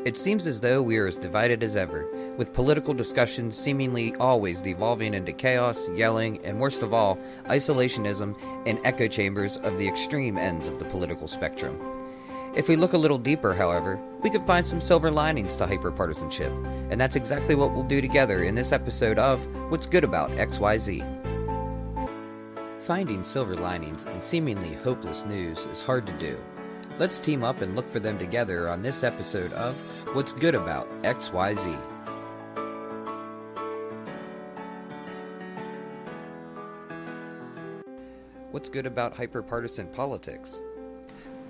It seems as though we are as divided as ever, with political discussions seemingly always devolving into chaos, yelling, and worst of all, isolationism and echo chambers of the extreme ends of the political spectrum. If we look a little deeper, however, we can find some silver linings to hyperpartisanship, and that's exactly what we'll do together in this episode of What's Good About XYZ. Finding silver linings in seemingly hopeless news is hard to do. Let's team up and look for them together on this episode of What's Good About XYZ. What's good about hyperpartisan politics?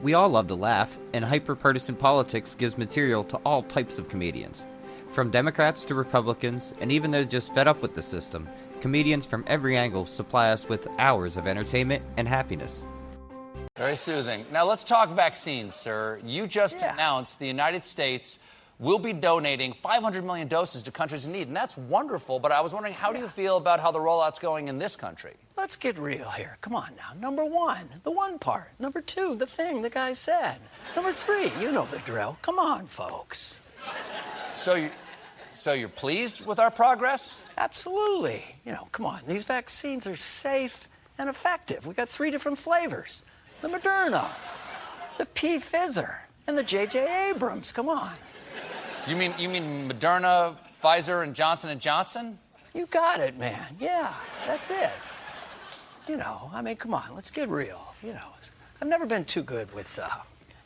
We all love to laugh, and hyperpartisan politics gives material to all types of comedians. From Democrats to Republicans, and even those just fed up with the system, comedians from every angle supply us with hours of entertainment and happiness. Very soothing. Now let's talk vaccines, sir. You just announced the United States will be donating 500 million doses to countries in need, and that's wonderful, but I was wondering, how do you feel about how the rollout's going in this country? Let's get real here. Come on now. Number one, the one part. Number two, the thing the guy said. Number three, you know the drill. Come on, folks. So you're pleased with our progress? Absolutely. Come on. These vaccines are safe and effective. We got 3 different flavors. The Moderna, the P. Fizzer, and the J.J. Abrams. Come on. You mean Moderna, Pfizer, and Johnson & Johnson? You got it, man. Yeah, that's it. Come on, let's get real. I've never been too good with,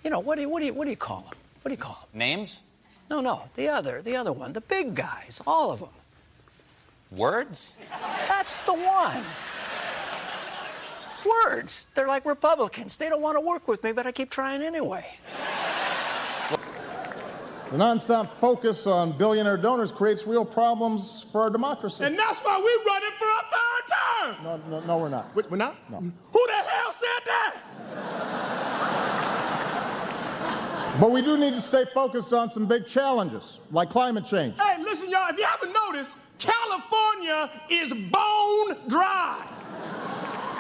what do you call them? What do you call them? Names? No, the other one, the big guys, all of them. Words? That's the one. Words. They're like Republicans. They don't want to work with me, but I keep trying anyway. The nonstop focus on billionaire donors creates real problems for our democracy. And that's why we're running for a third term. No, we're not. We're not? No. Who the hell said that? But we do need to stay focused on some big challenges, like climate change. Hey, listen, y'all, if you haven't noticed, California is bone dry.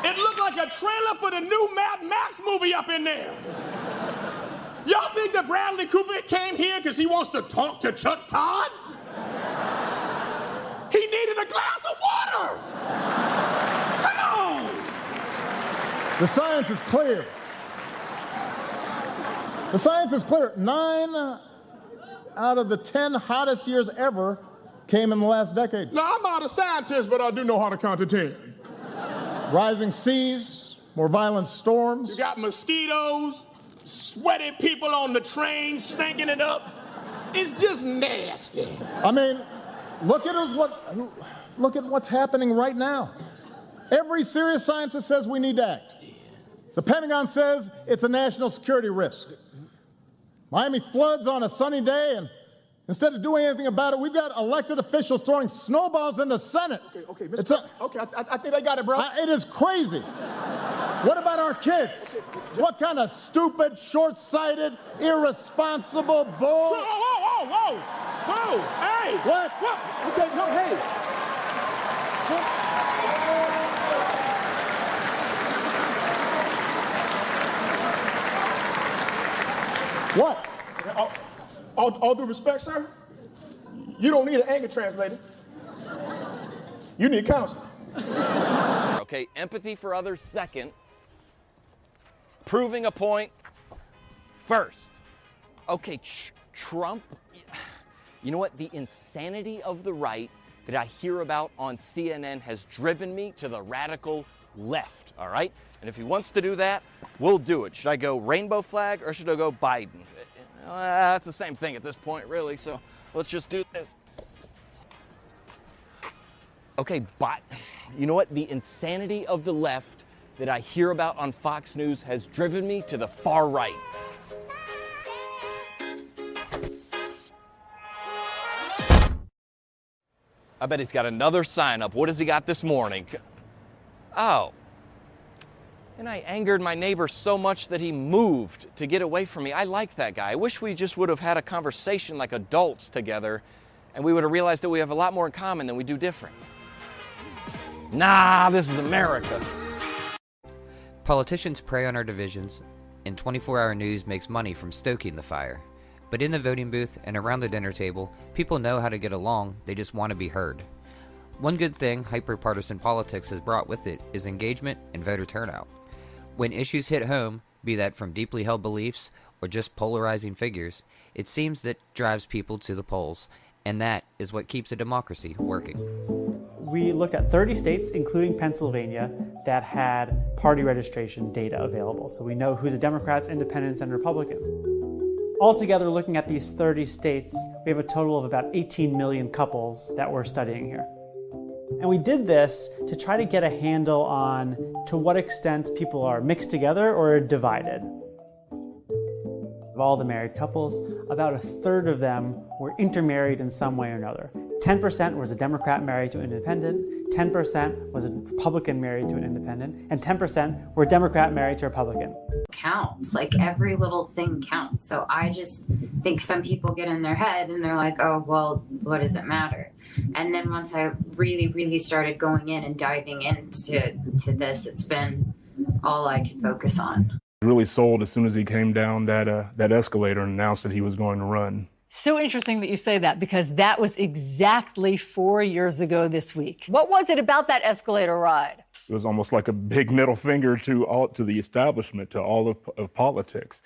It looked like a trailer for the new Mad Max movie up in there. Y'all think that Bradley Cooper came here because he wants to talk to Chuck Todd? He needed a glass of water. Come on. The science is clear. The science is clear. 9 out of the 10 hottest years ever came in the last decade. Now, I'm not a scientist, but I do know how to count to 10. Rising seas, more violent storms. You got mosquitoes, sweaty people on the train stinking it up. It's just nasty. I mean, look at what's happening right now. Every serious scientist says we need to act. The Pentagon says it's a national security risk. Miami floods on a sunny day, and instead of doing anything about it, we've got elected officials throwing snowballs in the Senate. Okay, Mr. I think I got it, bro. It is crazy. What about our kids? What kind of stupid, short-sighted, irresponsible bull? Whoa, hey. What? Okay, no, hey. What? All due respect, sir, you don't need an anger translator. You need counseling. Okay, empathy for others second. Proving a point first. Okay, Trump, you know what? The insanity of the right that I hear about on CNN has driven me to the radical left, all right? And if he wants to do that, we'll do it. Should I go rainbow flag or should I go Biden? That's the same thing at this point, really, so let's just do this. Okay, but you know what? The insanity of the left that I hear about on Fox News has driven me to the far right. I bet he's got another sign up. What has he got this morning? Oh. And I angered my neighbor so much that he moved to get away from me. I like that guy. I wish we just would have had a conversation like adults together, and we would have realized that we have a lot more in common than we do different. Nah, this is America. Politicians prey on our divisions, and 24-hour news makes money from stoking the fire. But in the voting booth and around the dinner table, people know how to get along, they just want to be heard. One good thing hyper-partisan politics has brought with it is engagement and voter turnout. When issues hit home, be that from deeply held beliefs or just polarizing figures, it seems that drives people to the polls, and that is what keeps a democracy working. We looked at 30 states, including Pennsylvania, that had party registration data available. So we know who's the Democrats, Independents, and Republicans. Altogether, looking at these 30 states, we have a total of about 18 million couples that we're studying here. And we did this to try to get a handle on to what extent people are mixed together or divided. Of all the married couples, about a third of them were intermarried in some way or another. 10% was a Democrat married to an independent, 10% was a Republican married to an independent, and 10% were Democrat married to a Republican. Counts, like every little thing counts. So I just think some people get in their head and they're like, oh, well, what does it matter? And then once I really started going in and diving into this, it's been all I could focus on. Really sold as soon as he came down that escalator and announced that he was going to run. So interesting that you say that, because that was exactly 4 years ago this week. What was it about that escalator ride? It was almost like a big middle finger to the establishment, to all of politics.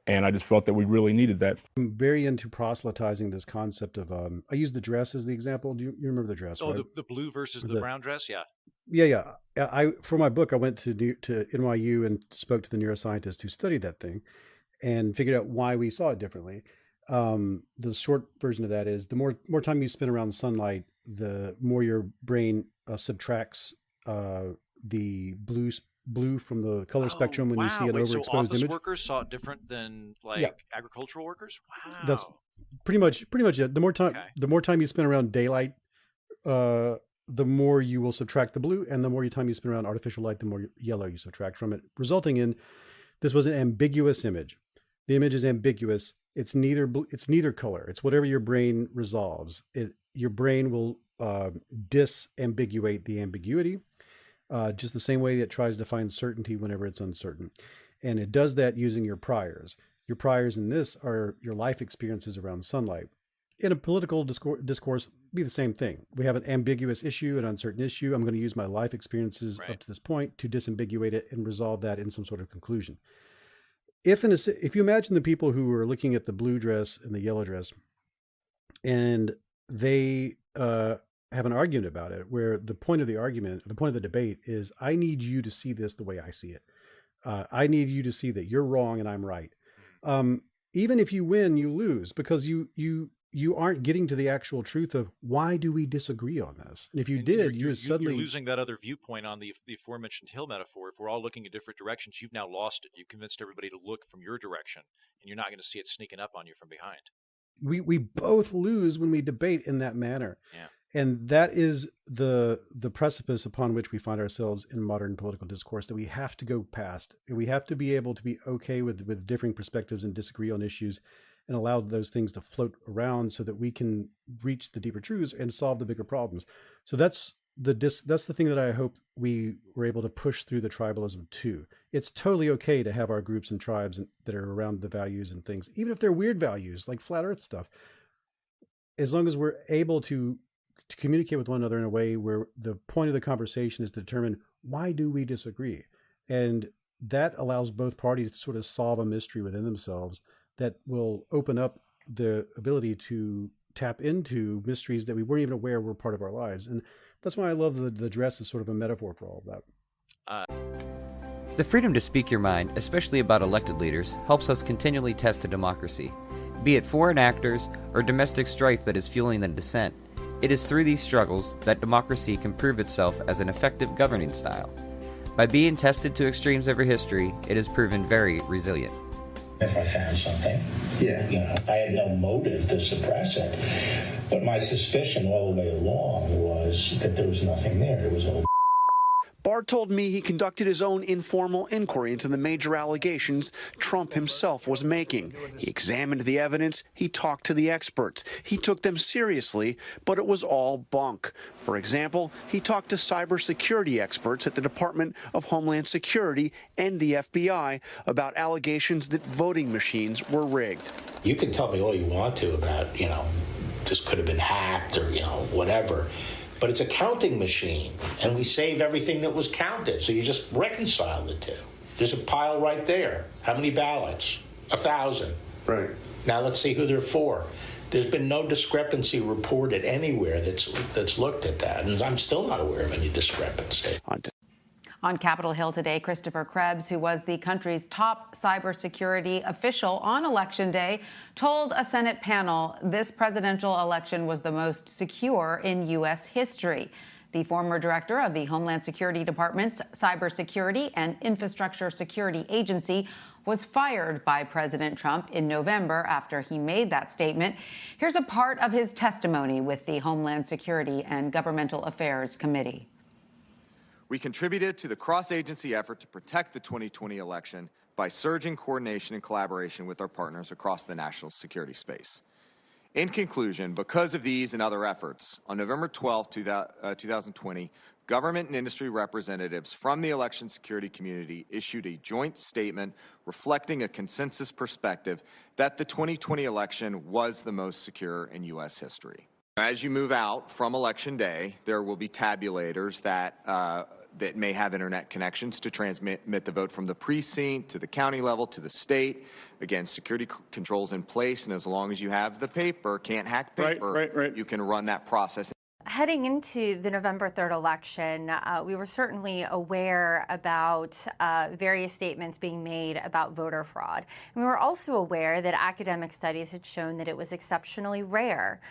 And I just felt that we really needed that. I'm very into proselytizing this concept of, I use the dress as the example. Do you remember the dress? Oh, right? the blue versus the brown dress? Yeah. Yeah. For my book, I went to NYU and spoke to the neuroscientists who studied that thing and figured out why we saw it differently. The short version of that is the more time you spend around the sunlight, the more your brain subtracts the blue from the color spectrum when you see an overexposed so office image. Workers saw it different than agricultural workers? Wow. That's pretty much it. The more time you spend around daylight, the more you will subtract the blue, and the more time you spend around artificial light, the more yellow you subtract from it, resulting in this was an ambiguous image. The image is ambiguous. It's neither color. It's whatever your brain resolves. Your brain will disambiguate the ambiguity, just the same way that it tries to find certainty whenever it's uncertain. And it does that using your priors. Your priors in this are your life experiences around sunlight. In a political discourse, be the same thing. We have an ambiguous issue, an uncertain issue. I'm going to use my life experiences up to this point to disambiguate it and resolve that in some sort of conclusion. If you imagine the people who are looking at the blue dress and the yellow dress, and they have an argument about it, where the point of the argument, the point of the debate is, I need you to see this the way I see it. I need you to see that you're wrong and I'm right. Even if you win, you lose, because you aren't getting to the actual truth of why do we disagree on this. And if you did, you're losing that other viewpoint on the aforementioned hill metaphor. If we're all looking in different directions, you've now lost it. You've convinced everybody to look from your direction, and you're not going to see it sneaking up on you from behind. We both lose when we debate in that manner. Yeah. And that is the precipice upon which we find ourselves in modern political discourse, that we have to go past. We have to be able to be okay with differing perspectives and disagree on issues, and allow those things to float around so that we can reach the deeper truths and solve the bigger problems. So that's the thing that I hope we were able to push through the tribalism too. It's totally okay to have our groups and tribes that are around the values and things, even if they're weird values like flat earth stuff, as long as we're able to communicate with one another in a way where the point of the conversation is to determine, why do we disagree? And that allows both parties to sort of solve a mystery within themselves that will open up the ability to tap into mysteries that we weren't even aware were part of our lives. And that's why I love the dress as sort of a metaphor for all of that. The freedom to speak your mind, especially about elected leaders, helps us continually test a democracy. Be it foreign actors or domestic strife that is fueling the dissent, it is through these struggles that democracy can prove itself as an effective governing style. By being tested to extremes over history, it has proven very resilient. If I found something, I had no motive to suppress it, but my suspicion all the way along was that there was nothing there. It was all Barr told me he conducted his own informal inquiry into the major allegations Trump himself was making. He examined the evidence, he talked to the experts, he took them seriously, but it was all bunk. For example, he talked to cybersecurity experts at the Department of Homeland Security and the FBI about allegations that voting machines were rigged. You can tell me all you want to about, this could have been hacked or, whatever. But it's a counting machine, and we save everything that was counted. So you just reconcile the two. There's a pile right there. How many ballots? 1,000. Right. Now let's see who they're for. There's been no discrepancy reported anywhere that's looked at that, and I'm still not aware of any discrepancy. On Capitol Hill today, Christopher Krebs, who was the country's top cybersecurity official on Election Day, told a Senate panel this presidential election was the most secure in U.S. history. The former director of the Homeland Security Department's Cybersecurity and Infrastructure Security Agency was fired by President Trump in November after he made that statement. Here's a part of his testimony with the Homeland Security and Governmental Affairs Committee. We contributed to the cross-agency effort to protect the 2020 election by surging coordination and collaboration with our partners across the national security space. In conclusion, because of these and other efforts, on November 12, 2020, government and industry representatives from the election security community issued a joint statement reflecting a consensus perspective that the 2020 election was the most secure in U.S. history. As you move out from Election Day, there will be tabulators that may have internet connections to transmit the vote from the precinct to the county level to the state. Again, security controls in place, and as long as you have the paper, can't hack paper, you can run that process. Heading into the November 3rd election, we were certainly aware about various statements being made about voter fraud. And we were also aware that academic studies had shown that it was exceptionally rare.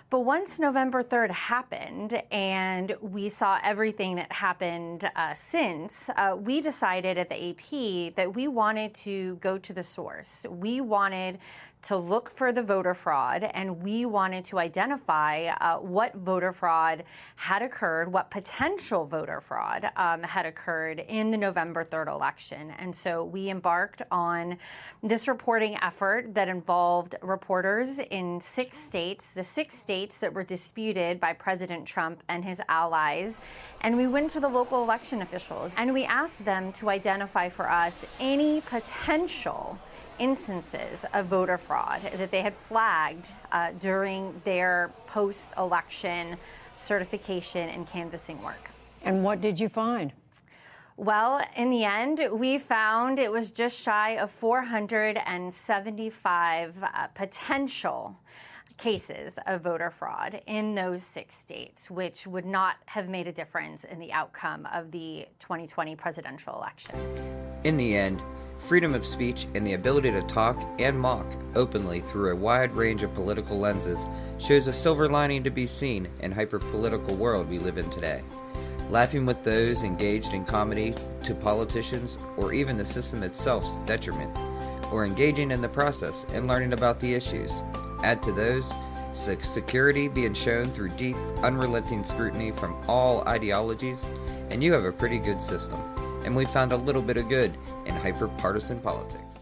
But once November 3rd happened and we saw everything that happened since, we decided at the AP that we wanted to go to the source. We wanted to look for the voter fraud, and we wanted to identify what voter fraud had occurred, what potential voter fraud had occurred in the November 3rd election. And so we embarked on this reporting effort that involved reporters in 6 states, the 6 states that were disputed by President Trump and his allies. And we went to the local election officials and we asked them to identify for us any potential instances of voter fraud that they had flagged during their post-election certification and canvassing work. And what did you find? Well, in the end, we found it was just shy of 475 potential cases of voter fraud in those 6 states, which would not have made a difference in the outcome of the 2020 presidential election. In the end, freedom of speech and the ability to talk and mock openly through a wide range of political lenses shows a silver lining to be seen in the hyper-political world we live in today. Laughing with those engaged in comedy to politicians or even the system itself's detriment, or engaging in the process and learning about the issues. Add to those security being shown through deep, unrelenting scrutiny from all ideologies, and you have a pretty good system. And we found a little bit of good in hyper-partisan politics.